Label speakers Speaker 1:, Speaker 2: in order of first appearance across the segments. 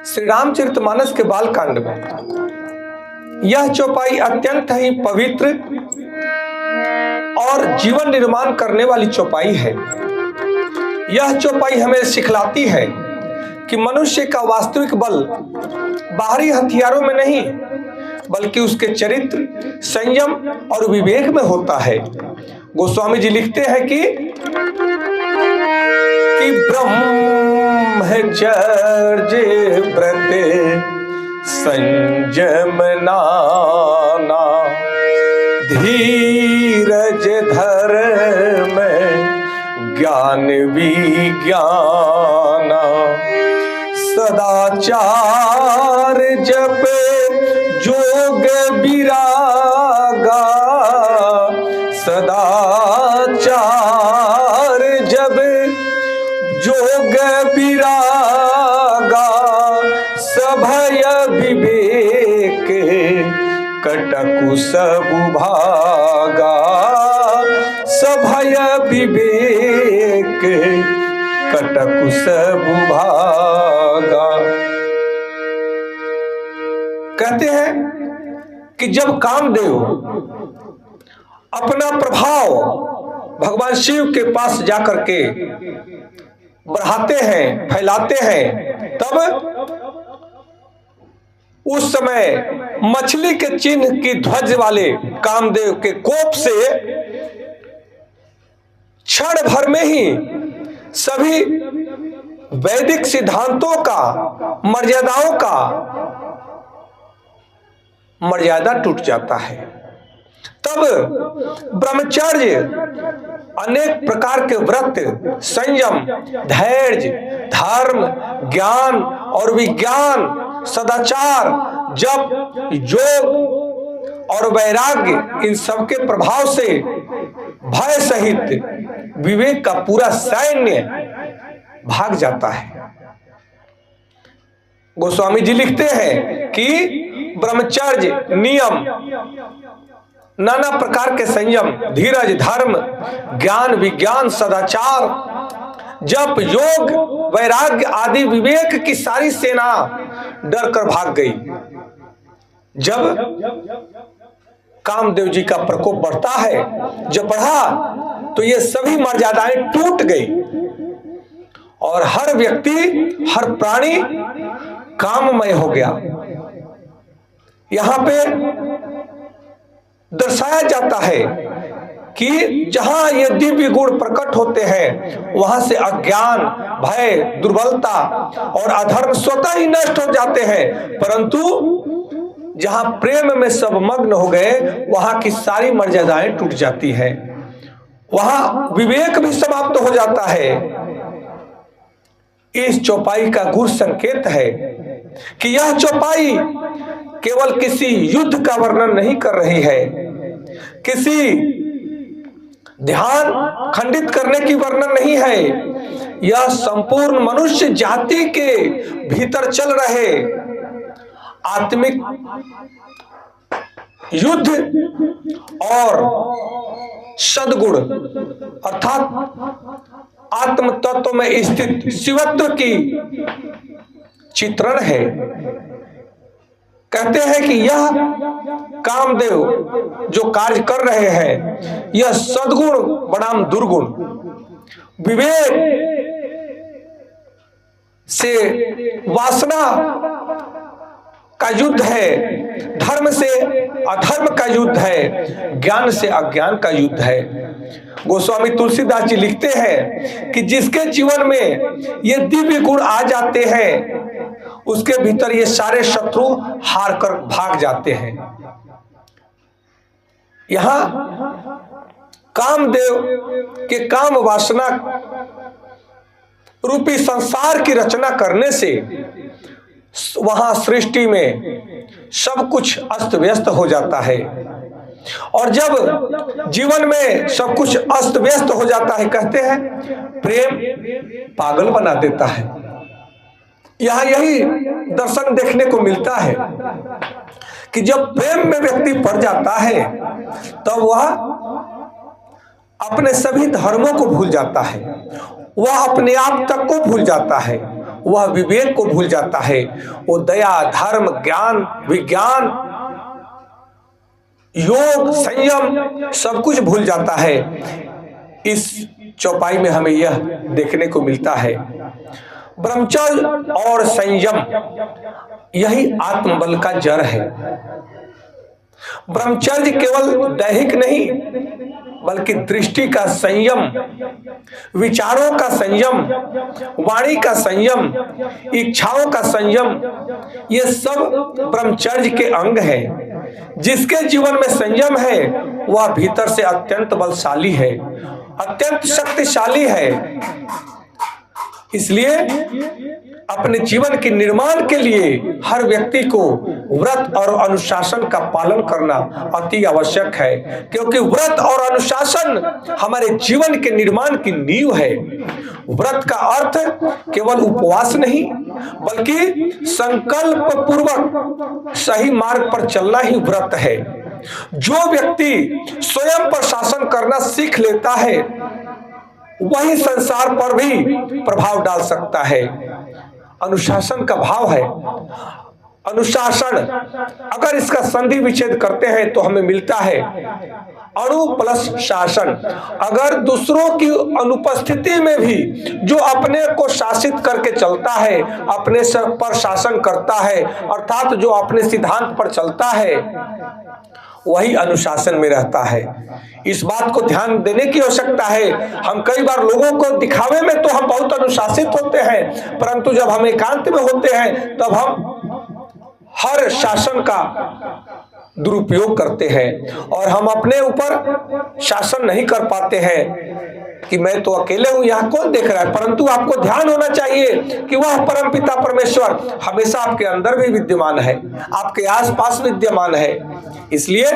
Speaker 1: श्री रामचरितमानस के बाल कांड में यह चौपाई अत्यंत ही पवित्र और जीवन निर्माण करने वाली चौपाई है। यह चौपाई हमें सिखलाती है कि मनुष्य का वास्तविक बल बाहरी हथियारों में नहीं बल्कि उसके चरित्र, संयम और विवेक में होता है। गोस्वामी जी लिखते हैं कि ब्रह्मचर्य व्रत संयम नाना, धीरज धर्म ज्ञान विज्ञान, सदाचार जप जोग विरागा, सदाचार जब जोग विरागा, सभय विवेक कटकु सबु भागा, सभय विवेक कटकु सबु भागा। कहते हैं कि जब कामदेव अपना प्रभाव भगवान शिव के पास जाकर के बढ़ाते हैं, फैलाते हैं, तब उस समय मछली के चिन्ह की ध्वज वाले कामदेव के कोप से क्षण भर में ही सभी वैदिक सिद्धांतों का, मर्यादाओं का मर्यादा टूट जाता है। तब ब्रह्मचर्य, अनेक प्रकार के व्रत, संयम, धैर्य, धर्म, ज्ञान और विज्ञान, सदाचार, जप, योग और वैराग्य, इन सबके प्रभाव से भय सहित विवेक का पूरा सैन्य भाग जाता है। गोस्वामी जी लिखते हैं कि ब्रह्मचर्य, नियम, नाना प्रकार के संयम, धीरज, धर्म, ज्ञान, विज्ञान, सदाचार, जप, योग, वैराग्य आदि विवेक की सारी सेना डर कर भाग गई। जब कामदेव जी का प्रकोप बढ़ता है, जब बढ़ा तो ये सभी मर्यादाएं टूट गई और हर व्यक्ति, हर प्राणी काममय हो गया। यहां पे दर्शाया जाता है कि जहां ये दिव्य गुण प्रकट होते हैं वहां से अज्ञान, भय, दुर्बलता और अधर्म स्वतः ही नष्ट हो जाते हैं, परंतु जहां प्रेम में सब मग्न हो गए वहां की सारी मर्यादाएं टूट जाती है, वहां विवेक भी समाप्त हो जाता है। इस चौपाई का गुरु संकेत है कि यह चौपाई केवल किसी युद्ध का वर्णन नहीं कर रही है, किसी ध्यान खंडित करने की वर्णन नहीं है। यह संपूर्ण मनुष्य जाति के भीतर चल रहे आत्मिक युद्ध और सद्गुण अर्थात आत्म तत्व में स्थित शिवत्व की चित्रण है। कहते हैं कि यह कामदेव जो कार्य कर रहे हैं यह सद्गुण बनाम दुर्गुण, विवेक से वासना का युद्ध है, धर्म से अधर्म का युद्ध है, ज्ञान से अज्ञान का युद्ध है। गोस्वामी तुलसीदास जी लिखते हैं कि जिसके जीवन में ये दिव्य गुण आ जाते हैं उसके भीतर ये सारे शत्रु हार कर भाग जाते हैं। यहां कामदेव के काम वासना रूपी संसार की रचना करने से वहां सृष्टि में सब कुछ अस्त व्यस्त हो जाता है, और जब जीवन में सब कुछ अस्त व्यस्त हो जाता है, कहते हैं प्रेम पागल बना देता है। यहाँ यही दर्शन देखने को मिलता है कि जब प्रेम में व्यक्ति पड़ जाता है तब वह अपने सभी धर्मों को भूल जाता है, वह अपने आप तक को भूल जाता है, वह विवेक को भूल जाता है, वो दया, धर्म, ज्ञान, विज्ञान, योग, संयम सब कुछ भूल जाता है। इस चौपाई में हमें यह देखने को मिलता है। ब्रह्मचर्य और संयम यही आत्मबल का जड़ है। ब्रह्मचर्य केवल दैहिक नहीं बल्कि दृष्टि का संयम, विचारों का संयम, वाणी का संयम, इच्छाओं का संयम, ये सब ब्रह्मचर्य के अंग हैं। जिसके जीवन में संयम है वह भीतर से अत्यंत बलशाली है, अत्यंत शक्तिशाली है। इसलिए अपने जीवन के निर्माण के लिए हर व्यक्ति को व्रत और अनुशासन का पालन करना अति आवश्यक है, क्योंकि व्रत और अनुशासन हमारे जीवन के निर्माण की नींव है। व्रत का अर्थ केवल उपवास नहीं बल्कि संकल्प पूर्वक सही मार्ग पर चलना ही व्रत है। जो व्यक्ति स्वयं पर शासन करना सीख लेता है वही संसार पर भी प्रभाव डाल सकता है। अनुशासन का भाव है। अनुशासन अगर इसका संधि विच्छेद करते हैं तो हमें मिलता है अणु प्लस शासन। अगर दूसरों की अनुपस्थिति में भी जो अपने को शासित करके चलता है, अपने पर शासन करता है, अर्थात जो अपने सिद्धांत पर चलता है, वही अनुशासन में रहता है। इस बात को ध्यान देने की आवश्यकता है। हम कई बार लोगों को दिखावे में तो हम बहुत अनुशासित होते हैं, परंतु जब हम एकांत में होते हैं तब हम हर शासन का दुरुपयोग करते हैं और हम अपने ऊपर शासन नहीं कर पाते हैं कि मैं तो अकेले हूं, यहाँ कौन देख रहा है। परंतु आपको ध्यान होना चाहिए कि वह परमपिता परमेश्वर हमेशा आपके अंदर भी विद्यमान है, आपके आसपास विद्यमान है। इसलिए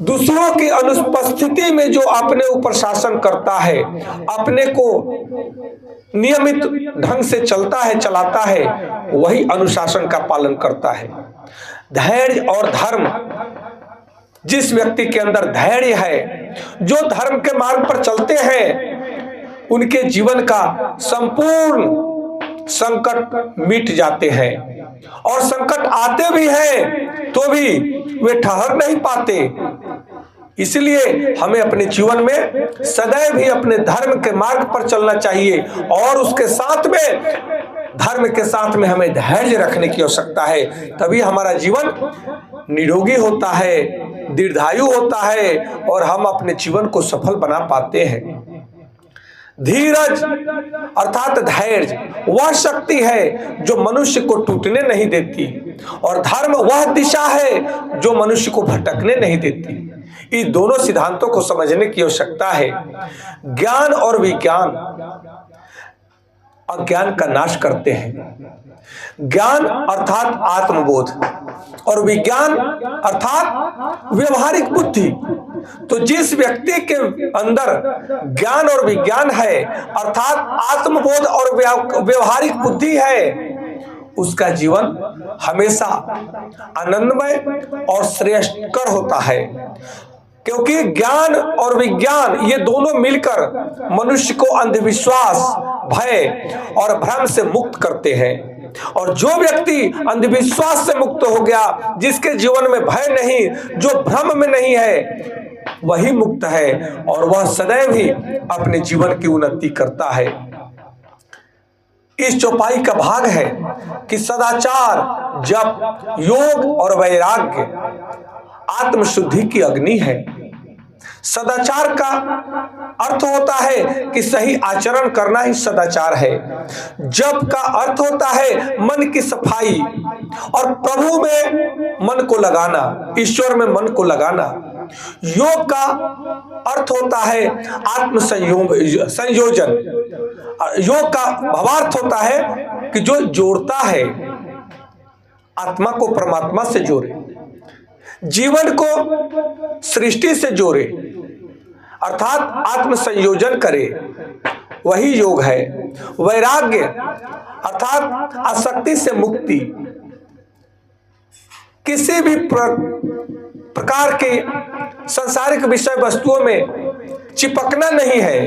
Speaker 1: दूसरों की अनुपस्थिति में जो अपने ऊपर शासन करता है, अपने को नियमित ढंग से चलता है, चलाता है, वही अनुशासन का पालन करता है। धैर्य और धर्म, जिस व्यक्ति के अंदर धैर्य है, जो धर्म के मार्ग पर चलते हैं, उनके जीवन का संपूर्ण संकट मिट जाते हैं। और संकट आते भी हैं तो भी वे ठहर नहीं पाते। इसलिए हमें अपने जीवन में सदैव ही अपने धर्म के मार्ग पर चलना चाहिए और उसके साथ में धर्म के साथ में हमें धैर्य रखने की आवश्यकता है। तभी हमारा जीवन निरोगी होता है, दीर्घायु होता है और हम अपने जीवन को सफल बना पाते हैं। धीरज अर्थात धैर्य वह शक्ति है जो मनुष्य को टूटने नहीं देती और धर्म वह दिशा है जो मनुष्य को भटकने नहीं देती। इन दोनों सिद्धांतों को समझने की आवश्यकता है। ज्ञान और विज्ञान अज्ञान का नाश करते हैं। ज्ञान अर्थात आत्मबोध और विज्ञान अर्थात व्यवहारिक बुद्धि। तो जिस व्यक्ति के अंदर ज्ञान और विज्ञान है अर्थात आत्मबोध और व्यवहारिक बुद्धि है, उसका जीवन हमेशा आनंदमय और श्रेष्ठकर होता है, क्योंकि ज्ञान और विज्ञान ये दोनों मिलकर मनुष्य को अंधविश्वास, भय और भ्रम से मुक्त करते हैं। और जो व्यक्ति अंधविश्वास से मुक्त हो गया, जिसके जीवन में भय नहीं, जो भ्रम में नहीं है, वही मुक्त है और वह सदैव ही अपने जीवन की उन्नति करता है। इस चौपाई का भाग है कि सदाचार, जप, योग और वैराग्य आत्मशुद्धि की अग्नि है। सदाचार का अर्थ होता है कि सही आचरण करना ही सदाचार है। जप का अर्थ होता है मन की सफाई और प्रभु में मन को लगाना, ईश्वर में मन को लगाना। योग का अर्थ होता है आत्म संयोजन। योग का भावार्थ होता है कि जो जोड़ता है, आत्मा को परमात्मा से जोड़े, जीवन को सृष्टि से जोड़े, अर्थात आत्म संयोजन करे, वही योग है। वैराग्य अर्थात आसक्ति से मुक्ति, किसी भी प्रकार के सांसारिक विषय वस्तुओं में चिपकना नहीं है।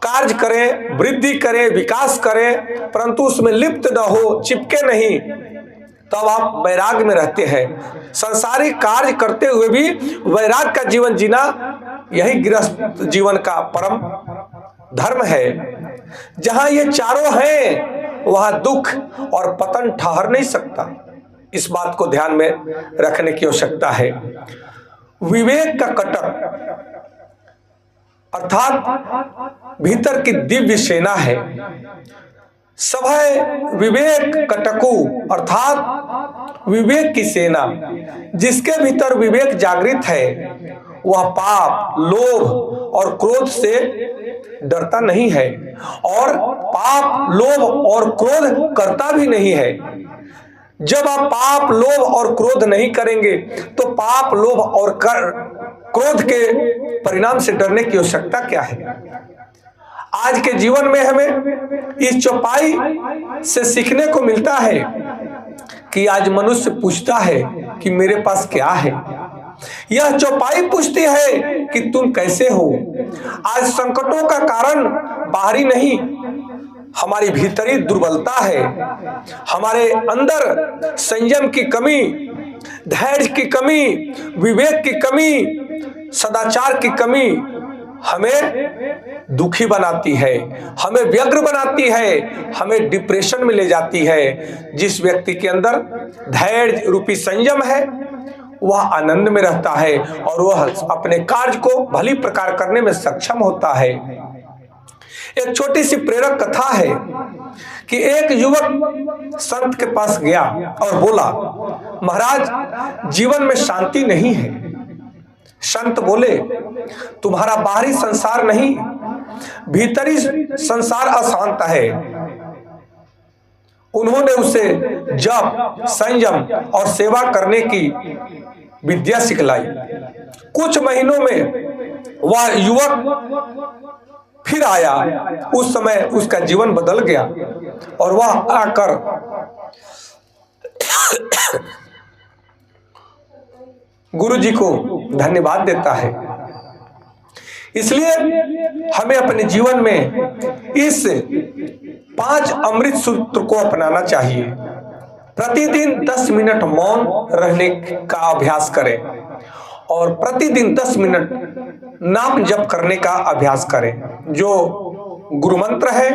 Speaker 1: कार्य करे, वृद्धि करे, विकास करे, परंतु उसमें लिप्त न हो, चिपके नहीं, तब आप वैराग्य में रहते हैं। संसारिक कार्य करते हुए भी वैराग्य का जीवन जीना, यही गृहस्थ जीवन का परम धर्म है। जहां ये चारों हैं वहां दुख और पतन ठहर नहीं सकता। इस बात को ध्यान में रखने की आवश्यकता है। विवेक का कटक अर्थात भीतर की दिव्य सेना है। सभय विवेक कटकु अर्थात विवेक की सेना, जिसके भीतर विवेक जागृत है वह पाप, लोभ और क्रोध से डरता नहीं है और पाप, लोभ और क्रोध करता भी नहीं है। जब आप पाप, लोभ और क्रोध नहीं करेंगे तो पाप, लोभ और क्रोध के परिणाम से डरने की आवश्यकता क्या है। आज के जीवन में हमें इस चौपाई से सीखने को मिलता है कि आज मनुष्य पूछता है कि मेरे पास क्या है। यह चौपाई पूछती है कि तुम कैसे हो। आज संकटों का कारण बाहरी नहीं, हमारी भीतरी दुर्बलता है। हमारे अंदर संयम की कमी, धैर्य की कमी, विवेक की कमी, सदाचार की कमी हमें दुखी बनाती है, हमें व्यग्र बनाती है, हमें डिप्रेशन में ले जाती है। जिस व्यक्ति के अंदर धैर्य रूपी संयम है वह आनंद में रहता है और वह अपने कार्य को भली प्रकार करने में सक्षम होता है। एक छोटी सी प्रेरक कथा है कि एक युवक संत के पास गया और बोला, महाराज जीवन में शांति नहीं है। संत बोले, तुम्हारा बाहरी संसार नहीं, भीतरी संसार अशांत है। उन्होंने उसे जप, संयम और सेवा करने की विद्या सिखलाई। कुछ महीनों में वह युवक फिर आया। उस समय उसका जीवन बदल गया और वह आकर गुरु जी को धन्यवाद देता है। इसलिए हमें अपने जीवन में इस 5 अमृत सूत्र को अपनाना चाहिए। प्रतिदिन 10 मिनट मौन रहने का अभ्यास करें और प्रतिदिन 10 मिनट नाम जप करने का अभ्यास करें। जो गुरु मंत्र है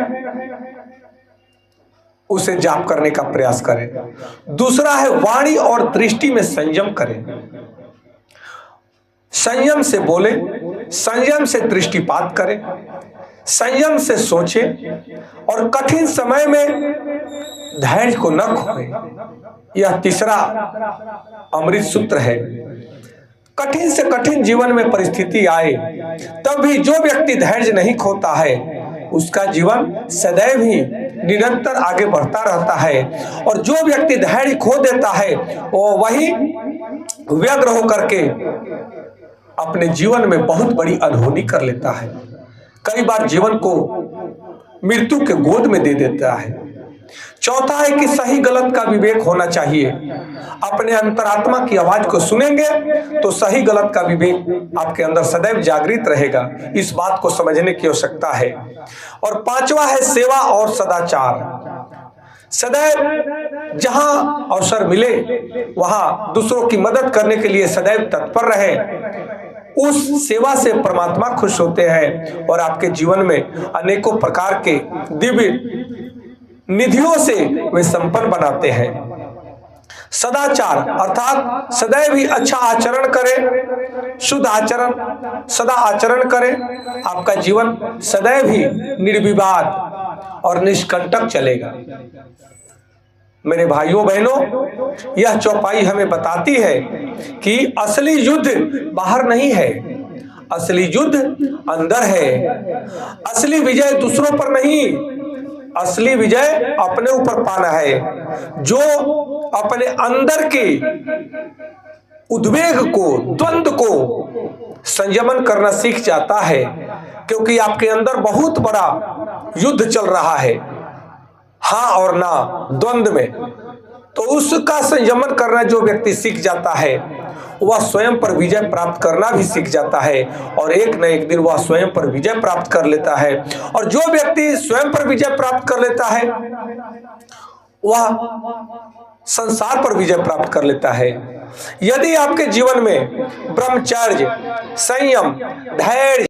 Speaker 1: उसे जाप करने का प्रयास करें। दूसरा है वाणी और दृष्टि में संयम करें। संयम से बोले, संयम से दृष्टिपात करें, संयम से सोचें और कठिन समय में धैर्य को न खोएं। यह तीसरा अमृत सूत्र है। कठिन से कठिन जीवन में परिस्थिति आए तब भी जो व्यक्ति धैर्य नहीं खोता है उसका जीवन सदैव ही निरंतर आगे बढ़ता रहता है। और जो व्यक्ति धैर्य खो देता है वो वही व्यग्र होकर के अपने जीवन में बहुत बड़ी अनहोनी कर लेता है। कई बार जीवन को मृत्यु के गोद में दे देता है। चौथा है कि सही गलत का विवेक होना चाहिए। अपने अंतरात्मा की आवाज को सुनेंगे तो सही गलत का विवेक आपके अंदर सदैव जागृत रहेगा। इस बात को समझने की आवश्यकता है। और पांचवा है सेवा और सदाचार। सदैव जहां अवसर मिले वहां दूसरों की मदद करने के लिए सदैव तत्पर रहे। उस सेवा से परमात्मा खुश होते हैं और आपके जीवन में अनेकों प्रकार के दिव्य निधियों से वे संपन्न बनाते हैं। सदाचार अर्थात सदैव ही अच्छा आचरण करें, शुद्ध आचरण, सदा आचरण करें। आपका जीवन सदैव ही निर्विवाद और निष्कंटक चलेगा। मेरे भाइयों बहनों, यह चौपाई हमें बताती है कि असली युद्ध बाहर नहीं है, असली युद्ध अंदर है। असली विजय दूसरों पर नहीं, असली विजय अपने ऊपर पाना है। जो अपने अंदर के उद्वेग को, द्वंद्व को संयमन करना सीख जाता है, क्योंकि आपके अंदर बहुत बड़ा युद्ध चल रहा है, हाँ और ना द्वंद्व में, तो उसका संयमन करना जो व्यक्ति सीख जाता है वह स्वयं पर विजय प्राप्त करना भी सीख जाता है और एक न एक दिन वह स्वयं पर विजय प्राप्त कर लेता है। और जो व्यक्ति स्वयं पर विजय प्राप्त कर लेता है वह संसार पर विजय प्राप्त कर लेता है। यदि आपके जीवन में ब्रह्मचर्य, संयम, धैर्य